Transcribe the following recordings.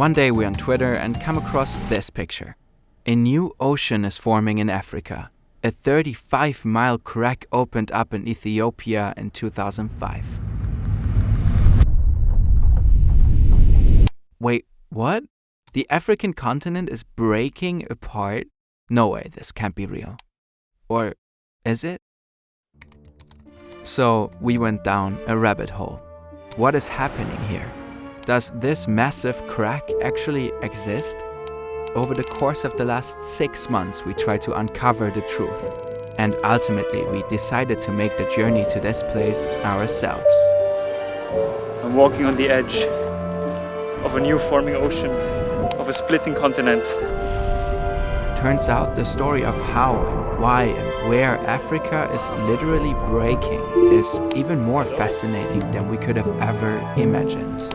One day we're on Twitter and come across this picture. A new ocean is forming in Africa. A 35-mile crack opened up in Ethiopia in 2005. Wait, what? The African continent is breaking apart? No way, this can't be real. Or is it? So we went down a rabbit hole. What is happening here? Does this massive crack actually exist? Over the course of the last 6 months, we tried to uncover the truth. And ultimately, we decided to make the journey to this place ourselves. I'm walking on the edge of a new forming ocean, of a splitting continent. Turns out the story of how and why and where Africa is literally breaking is even more fascinating than we could have ever imagined.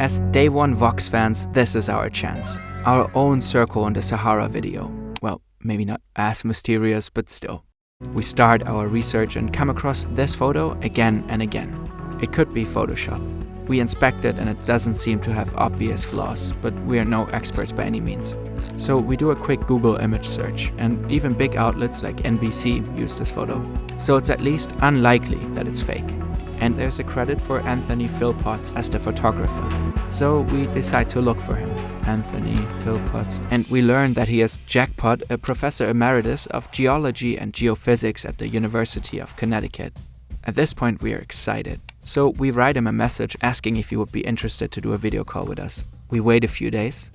As Day One Vox fans, this is our chance. Our own Circle in the Sahara video. Well, maybe not as mysterious, but still. We start our research and come across this photo again and again. It could be Photoshop. We inspect it and it doesn't seem to have obvious flaws, but we are no experts by any means. So we do a quick Google image search, and even big outlets like NBC use this photo. So it's at least unlikely that it's fake. And there's a credit for Anthony Philpott as the photographer. So we decide to look for him, Anthony Philpott. And we learn that he is jackpot, a professor emeritus of geology and geophysics at the University of Connecticut. At this point we are excited. So we write him a message asking if he would be interested to do a video call with us. We wait a few days.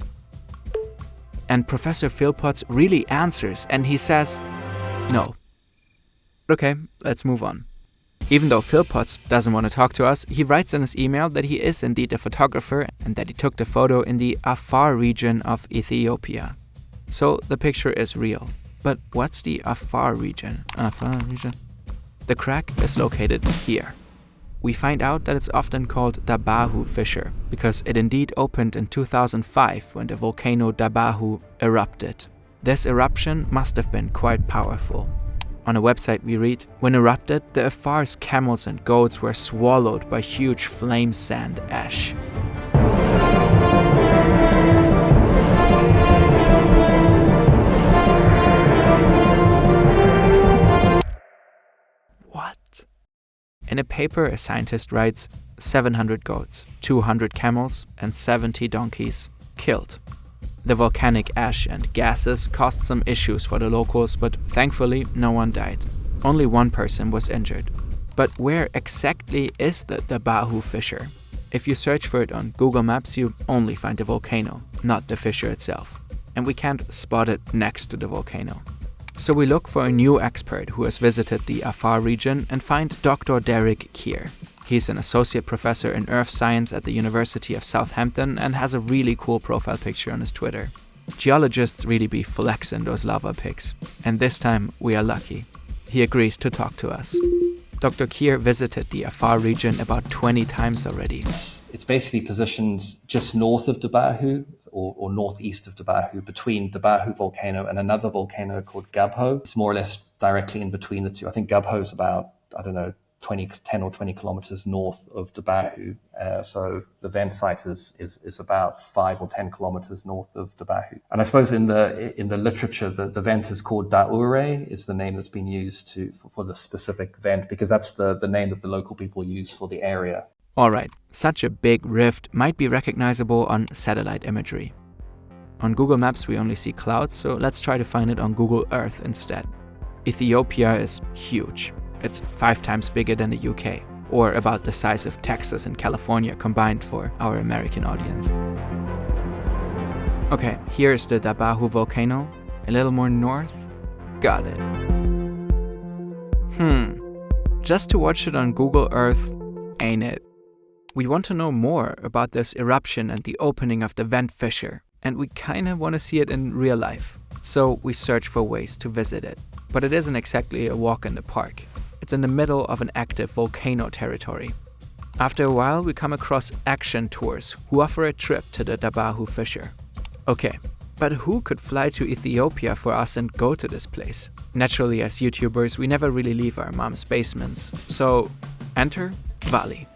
And Professor Philpott really answers and he says, no. Okay, let's move on. Even though Philpott doesn't want to talk to us, he writes in his email that he is indeed a photographer and that he took the photo in the Afar region of Ethiopia. So the picture is real. But what's the Afar region? The crack is located here. We find out that it's often called Dabbahu fissure because it indeed opened in 2005 when the volcano Dabbahu erupted. This eruption must have been quite powerful. On a website we read, when erupted, the Afar's camels and goats were swallowed by huge flame sand ash. What? In a paper, a scientist writes, 700 goats, 200 camels, and 70 donkeys killed. The volcanic ash and gases caused some issues for the locals, but thankfully no one died. Only one person was injured. But where exactly is the Dabbahu fissure? If you search for it on Google Maps, you only find the volcano, not the fissure itself. And we can't spot it next to the volcano. So we look for a new expert who has visited the Afar region and find Dr. Keir. He's an associate professor in earth science at the University of Southampton and has a really cool profile picture on his Twitter. Geologists really be flexing those lava pics. And this time we are lucky. He agrees to talk to us. Dr. Keir visited the Afar region about 20 times already. It's basically positioned just north of Dabbahu or northeast of Dabbahu, between Dabbahu volcano and another volcano called Dabbahu. It's more or less directly in between the two. I think Dabbahu is about, 10 or 20 kilometers north of Dabbahu. So the vent site is about 5 or 10 kilometers north of Dabbahu. And I suppose in the literature, the vent is called Daure. It's the name that's been used for the specific vent because that's the name that the local people use for the area. Alright, such a big rift might be recognizable on satellite imagery. On Google Maps we only see clouds, so let's try to find it on Google Earth instead. Ethiopia is huge. It's 5 times bigger than the UK, or about the size of Texas and California combined for our American audience. Okay, here's the Dabbahu volcano, a little more north. Got it. Just to watch it on Google Earth, ain't it? We want to know more about this eruption and the opening of the vent fissure, and we kinda want to see it in real life. So we search for ways to visit it. But it isn't exactly a walk in the park. It's in the middle of an active volcano territory. After a while, we come across Action Tours, who offer a trip to the Dabbahu fissure. Okay, but who could fly to Ethiopia for us and go to this place? Naturally, as YouTubers, we never really leave our mom's basements. So, enter Vali.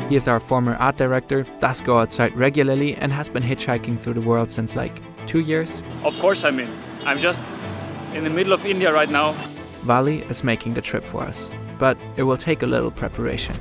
He is our former art director, does go outside regularly, and has been hitchhiking through the world since like 2 years. Of course I'm in. I'm just in the middle of India right now. Vali is making the trip for us, but it will take a little preparation.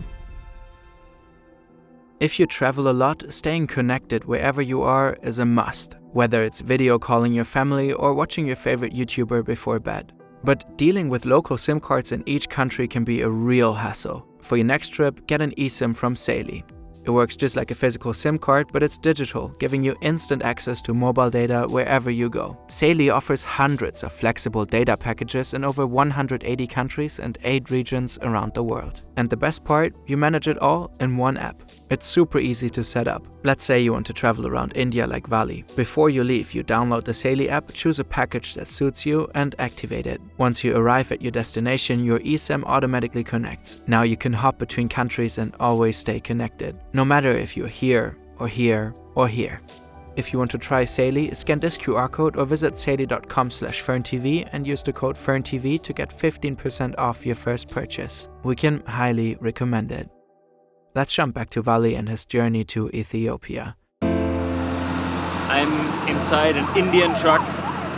If you travel a lot, staying connected wherever you are is a must, whether it's video calling your family or watching your favorite YouTuber before bed. But dealing with local SIM cards in each country can be a real hassle. For your next trip, get an eSIM from Vali. It works just like a physical SIM card, but it's digital, giving you instant access to mobile data wherever you go. Vali offers hundreds of flexible data packages in over 180 countries and 8 regions around the world. And the best part, you manage it all in one app. It's super easy to set up. Let's say you want to travel around India like Vali. Before you leave, you download the Vali app, choose a package that suits you, and activate it. Once you arrive at your destination, your eSIM automatically connects. Now you can hop between countries and always stay connected, no matter if you're here or here or here. If you want to try Vali, scan this QR code or visit vali.com/ferntv and use the code FERNTV to get 15% off your first purchase. We can highly recommend it. Let's jump back to Vali and his journey to Ethiopia. I'm inside an Indian truck.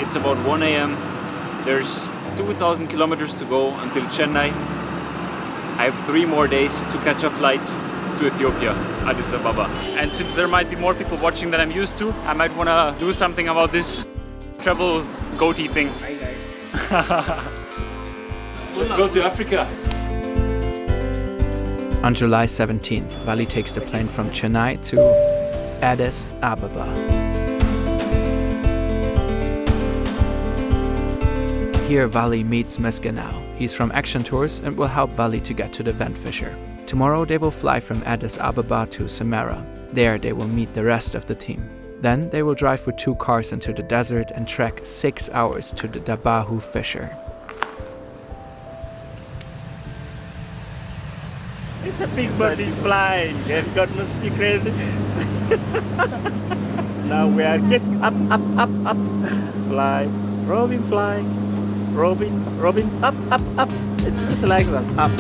It's about 1 a.m. There's 2,000 kilometers to go until Chennai. I have 3 more days to catch a flight to Ethiopia, Addis Ababa. And since there might be more people watching than I'm used to, I might want to do something about this travel goatee thing. Hi guys. Let's go to Africa. On July 17th, Vali takes the plane from Chennai to Addis Ababa. Here, Vali meets Misganau. He's from Action Tours and will help Vali to get to the vent fissure. Tomorrow, they will fly from Addis Ababa to Samara. There, they will meet the rest of the team. Then, they will drive with 2 cars into the desert and trek 6 hours to the Dabbahu fissure. It's a big bird is flying, and God must be crazy. Now we are getting up, fly, Robin flying, Robin, up. It's just like that, up.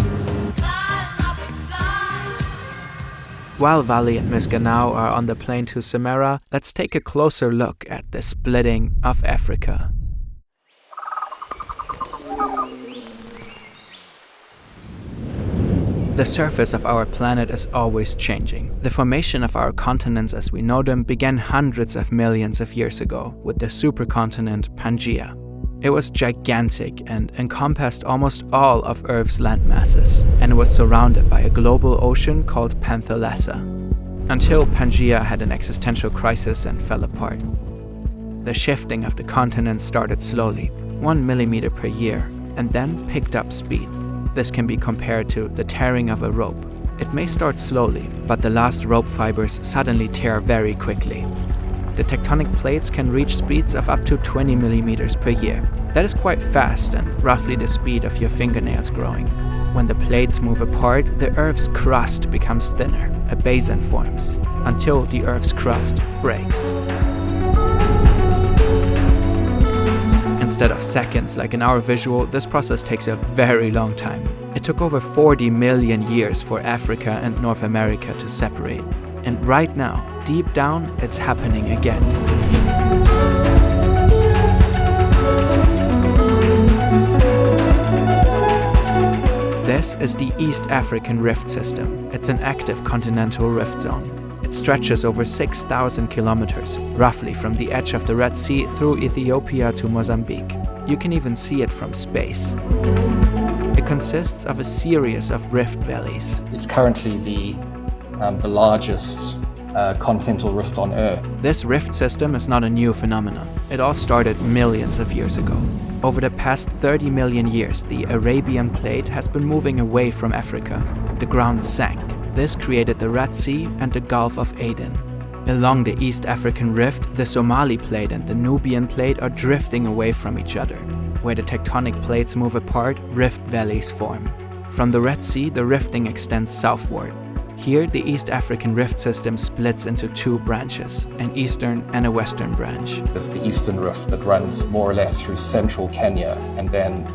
While Vali and Misganau are on the plane to Samara, let's take a closer look at the splitting of Africa. The surface of our planet is always changing. The formation of our continents as we know them began hundreds of millions of years ago with the supercontinent Pangaea. It was gigantic and encompassed almost all of Earth's landmasses, and it was surrounded by a global ocean called Panthalassa, until Pangaea had an existential crisis and fell apart. The shifting of the continents started slowly, 1 millimeter per year, and then picked up speed. This can be compared to the tearing of a rope. It may start slowly, but the last rope fibers suddenly tear very quickly. The tectonic plates can reach speeds of up to 20 millimeters per year. That is quite fast and roughly the speed of your fingernails growing. When the plates move apart, the Earth's crust becomes thinner, a basin forms, until the Earth's crust breaks. Instead of seconds like in our visual, this process takes a very long time. It took over 40 million years for Africa and North America to separate. And right now, deep down, it's happening again. This is the East African Rift System. It's an active continental rift zone. It stretches over 6,000 kilometers, roughly from the edge of the Red Sea through Ethiopia to Mozambique. You can even see it from space. It consists of a series of rift valleys. It's currently the largest continental rift on Earth. This rift system is not a new phenomenon. It all started millions of years ago. Over the past 30 million years, the Arabian Plate has been moving away from Africa. The ground sank. This created the Red Sea and the Gulf of Aden. Along the East African Rift, the Somali Plate and the Nubian Plate are drifting away from each other. Where the tectonic plates move apart, rift valleys form. From the Red Sea, the rifting extends southward. Here, the East African rift system splits into two branches, an eastern and a western branch. There's the eastern rift that runs more or less through central Kenya, and then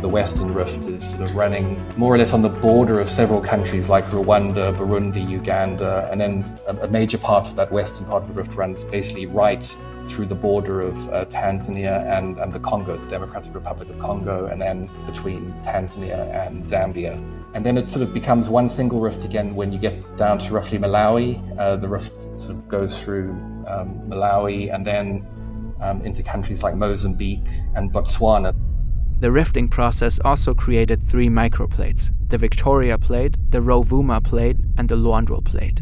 the western rift is sort of running more or less on the border of several countries like Rwanda, Burundi, Uganda, and then a major part of that western part of the rift runs basically right through the border of Tanzania and the Congo, the Democratic Republic of Congo, and then between Tanzania and Zambia. And then it sort of becomes one single rift again when you get down to roughly Malawi. The rift sort of goes through Malawi and then into countries like Mozambique and Botswana. The rifting process also created three microplates: the Victoria Plate, the Rovuma Plate, and the Luandro Plate.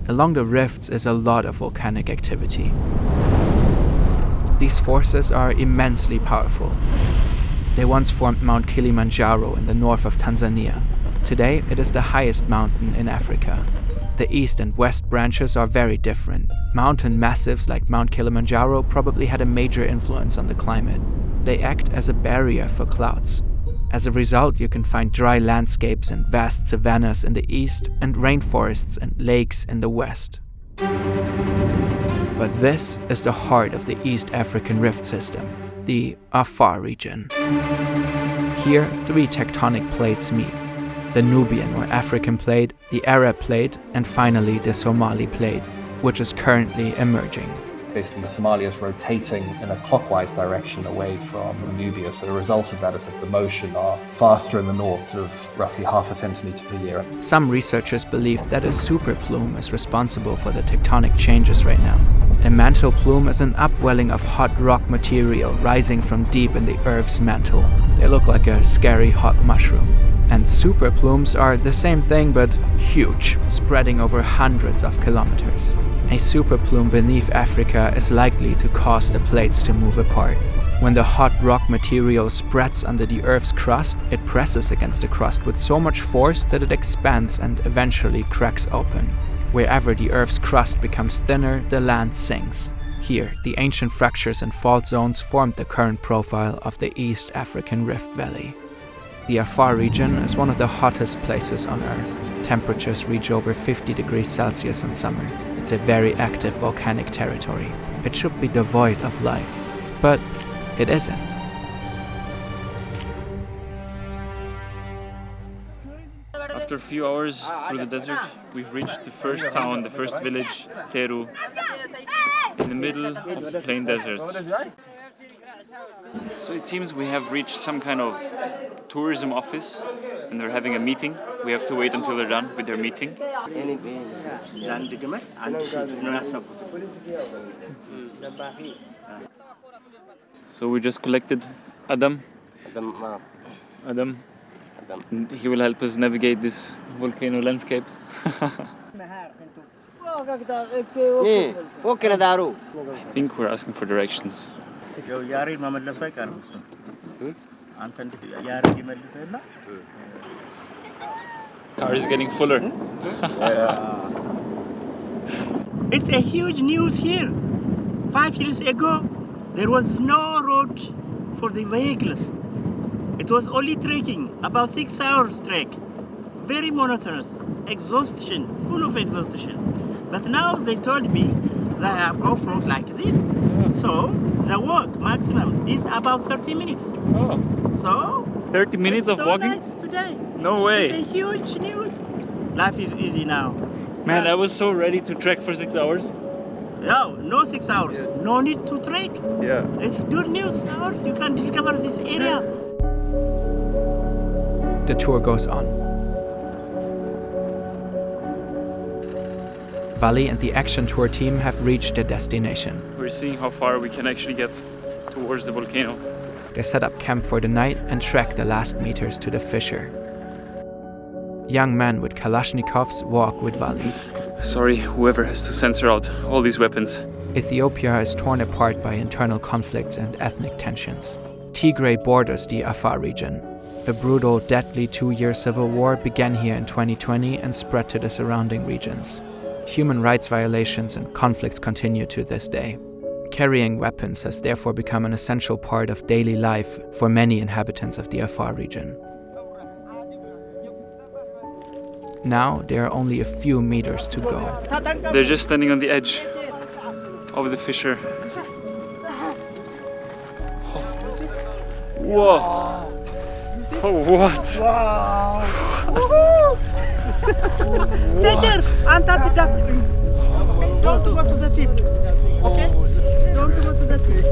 Along the rifts is a lot of volcanic activity. These forces are immensely powerful. They once formed Mount Kilimanjaro in the north of Tanzania. Today, it is the highest mountain in Africa. The east and west branches are very different. Mountain massives like Mount Kilimanjaro probably had a major influence on the climate. They act as a barrier for clouds. As a result, you can find dry landscapes and vast savannas in the east and rainforests and lakes in the west. But this is the heart of the East African Rift System, the Afar region. Here, three tectonic plates meet: the Nubian or African Plate, the Arab Plate, and finally the Somali Plate, which is currently emerging. Basically, Somalia is rotating in a clockwise direction away from Nubia. So the result of that is that the motion are faster in the north, sort of roughly 0.5 centimeter per year. Some researchers believe that a super plume is responsible for the tectonic changes right now. A mantle plume is an upwelling of hot rock material rising from deep in the Earth's mantle. They look like a scary hot mushroom. And super plumes are the same thing but huge, spreading over hundreds of kilometers. A super plume beneath Africa is likely to cause the plates to move apart. When the hot rock material spreads under the Earth's crust, it presses against the crust with so much force that it expands and eventually cracks open. Wherever the Earth's crust becomes thinner, the land sinks. Here, the ancient fractures and fault zones formed the current profile of the East African Rift Valley. The Afar region is one of the hottest places on Earth. Temperatures reach over 50 degrees Celsius in summer. It's a very active volcanic territory. It should be devoid of life, but it isn't. After a few hours through the desert, we've reached the first town, the first village, Teru, in the middle of the plain deserts. So it seems we have reached some kind of tourism office and they're having a meeting. We have to wait until they're done with their meeting. So we just collected Adam. And he will help us navigate this volcano landscape. I think we're asking for directions. Car is getting fuller. It's a huge news here. 5 years ago, there was no road for the vehicles. It was only trekking, about 6 hours trek. Very monotonous, exhaustion, full of exhaustion. But now they told me they have off-road like this. So the walk maximum is about 30 minutes. Oh. So 30 minutes of so walking? Nice today. No way. It's a huge news. Life is easy now. Man, I was so ready to trek for 6 hours. No 6 hours. Yes. No need to trek. Yeah. It's good news. Hours you can discover this area. The tour goes on. Vali and the Action Tour team have reached their destination. We're seeing how far we can actually get towards the volcano. They set up camp for the night and trek the last meters to the fissure. Young men with Kalashnikovs walk with Vali. Sorry, whoever has to censor out all these weapons. Ethiopia is torn apart by internal conflicts and ethnic tensions. Tigray borders the Afar region. A brutal, deadly 2-year civil war began here in 2020 and spread to the surrounding regions. Human rights violations and conflicts continue to this day. Carrying weapons has therefore become an essential part of daily life for many inhabitants of the Afar region. Now there are only a few meters to go. They're just standing on the edge of the fissure. Whoa! Oh, what? Take care. Untap the duck. Don't go to the tip. Okay? Don't go to the tip.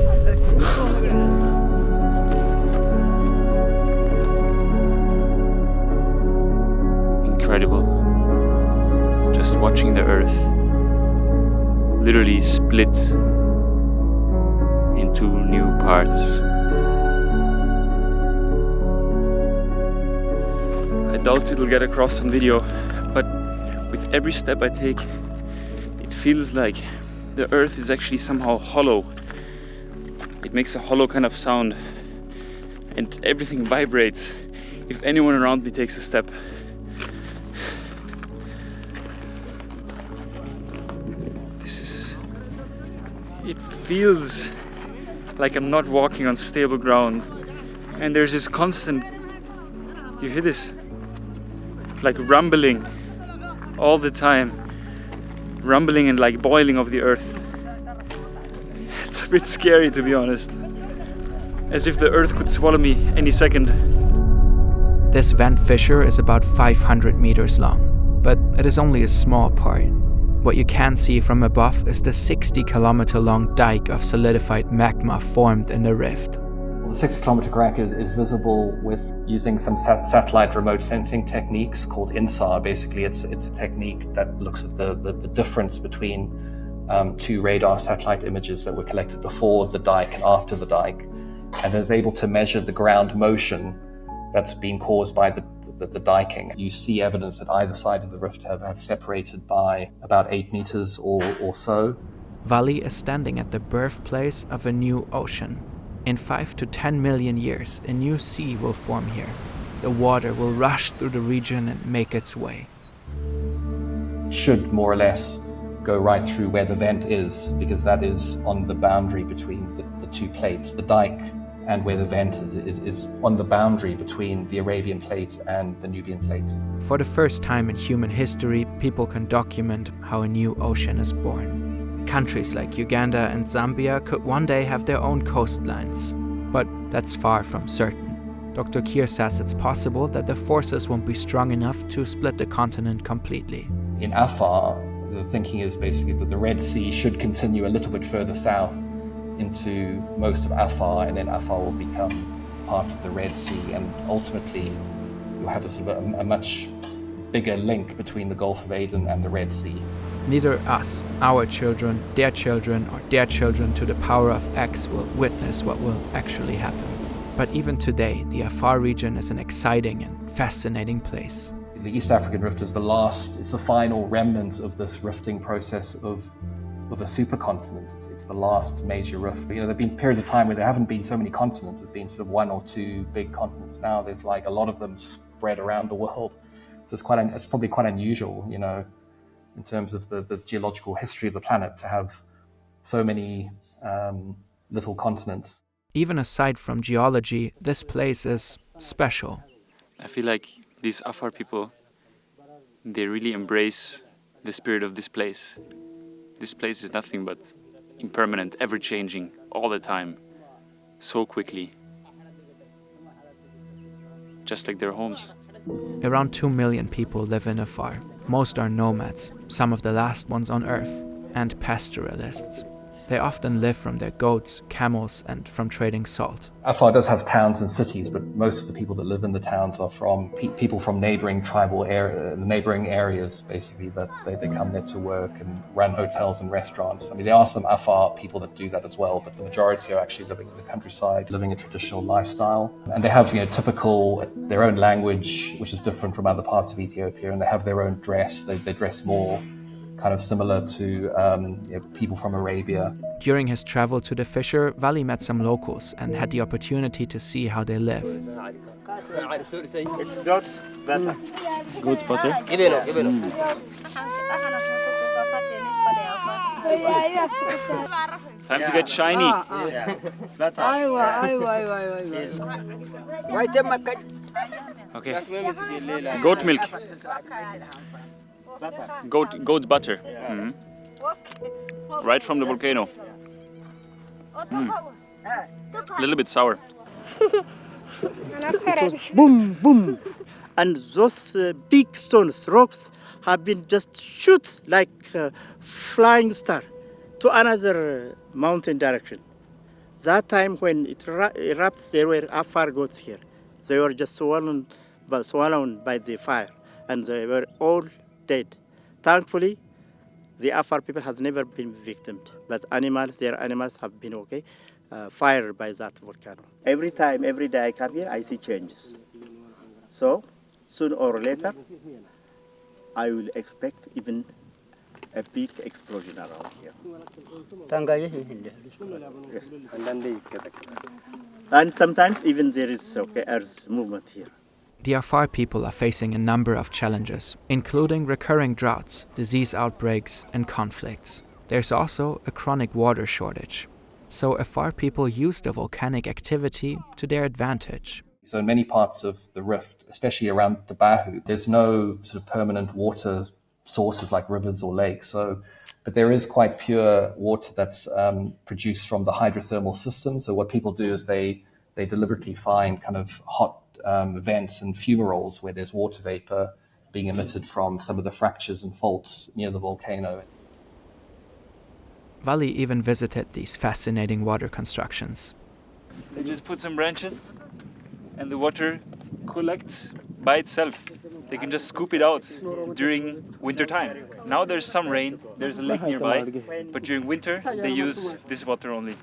Incredible. Just watching the earth literally split into new parts. I doubt it'll get across on video, but with every step I take, it feels like the earth is actually somehow hollow. It makes a hollow kind of sound, and everything vibrates if anyone around me takes a step. It feels like I'm not walking on stable ground, and there's this constant, you hear this, like rumbling all the time, rumbling and like boiling of the earth. It's a bit scary, to be honest, as if the earth could swallow me any second. This vent fissure is about 500 meters long, but it is only a small part. What you can see from above is the 60-kilometer-long dike of solidified magma formed in the rift. The 60-kilometer crack is visible with using some satellite remote sensing techniques called INSAR. Basically, it's a technique that looks at the difference between two radar satellite images that were collected before the dike and after the dike, and is able to measure the ground motion that's been caused by the diking. You see evidence that either side of the rift have separated by about 8 meters or so. Vali is standing at the birthplace of a new ocean. In 5 to 10 million years, a new sea will form here. The water will rush through the region and make its way. Should more or less go right through where the vent is, because that is on the boundary between the two plates. The dike and where the vent is on the boundary between the Arabian plate and the Nubian plate. For the first time in human history, people can document how a new ocean is born. Countries like Uganda and Zambia could one day have their own coastlines, but that's far from certain. Dr. Keir says it's possible that the forces won't be strong enough to split the continent completely. In Afar, the thinking is basically that the Red Sea should continue a little bit further south into most of Afar, and then Afar will become part of the Red Sea, and ultimately you'll have a sort of a much bigger link between the Gulf of Aden and the Red Sea. Neither us, our children, or their children to the power of X will witness what will actually happen. But even today, the Afar region is an exciting and fascinating place. The East African rift is it's the final remnant of this rifting process of a supercontinent. It's the last major rift. There have been periods of time where there haven't been so many continents. There's been sort of one or two big continents. Now there's like a lot of them spread around the world. So it's probably quite unusual, in terms of the geological history of the planet, to have so many little continents. Even aside from geology, this place is special. I feel like these Afar people, they really embrace the spirit of this place. This place is nothing but impermanent, ever-changing, all the time, so quickly. Just like their homes. Around 2 million people live in Afar. Most are nomads, some of the last ones on Earth, and pastoralists. They often live from their goats, camels, and from trading salt. Afar does have towns and cities, but most of the people that live in the towns are from people from neighboring areas, basically, that they come there to work and run hotels and restaurants. I mean, there are some Afar people that do that as well, but the majority are actually living in the countryside, living a traditional lifestyle. And they have, their own language, which is different from other parts of Ethiopia, and they have their own dress. They dress more kind of similar to people from Arabia. During his travel to the fissure, Vali met some locals and had the opportunity to see how they live. It's goat's butter. Goat's butter? Time to get shiny. Okay. Goat milk. Goat butter. Mhm. Right from the volcano. A little bit sour. It was boom, boom. And those big stones, rocks, have been just shoot like a flying star to another mountain direction. That time when it erupted, there were Afar goats here. They were just swallowed by the fire, and they were all dead. Thankfully, the Afar people has never been victimed, but their animals have been okay, fired by that volcano. Every day I come here, I see changes. So, sooner or later, I will expect even a big explosion around here. Yes. And sometimes even there is earth movement here. The Afar people are facing a number of challenges, including recurring droughts, disease outbreaks, and conflicts. There's also a chronic water shortage. So Afar people use the volcanic activity to their advantage. So in many parts of the rift, especially around Dabbahu, there's no sort of permanent water sources like rivers or lakes. But there is quite pure water that's produced from the hydrothermal system. So what people do is they deliberately find kind of hot vents and fumaroles where there's water vapor being emitted from some of the fractures and faults near the volcano. Vali even visited these fascinating water constructions. They just put some branches and the water collects by itself. They can just scoop it out during winter time. Now there's some rain, there's a lake nearby, but during winter they use this water only.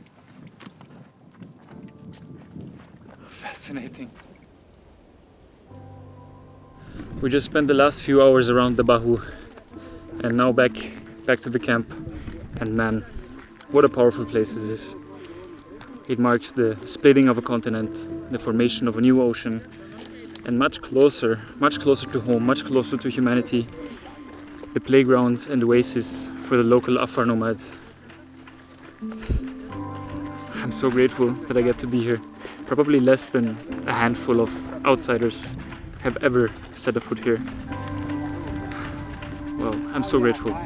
Fascinating. We just spent the last few hours around Dabbahu and now back to the camp. And man, what a powerful place this is. It marks the splitting of a continent, the formation of a new ocean, and much closer to home, much closer to humanity, the playground and oasis for the local Afar nomads. I'm so grateful that I get to be here. Probably less than a handful of outsiders have ever set a foot here. Well, I'm so grateful.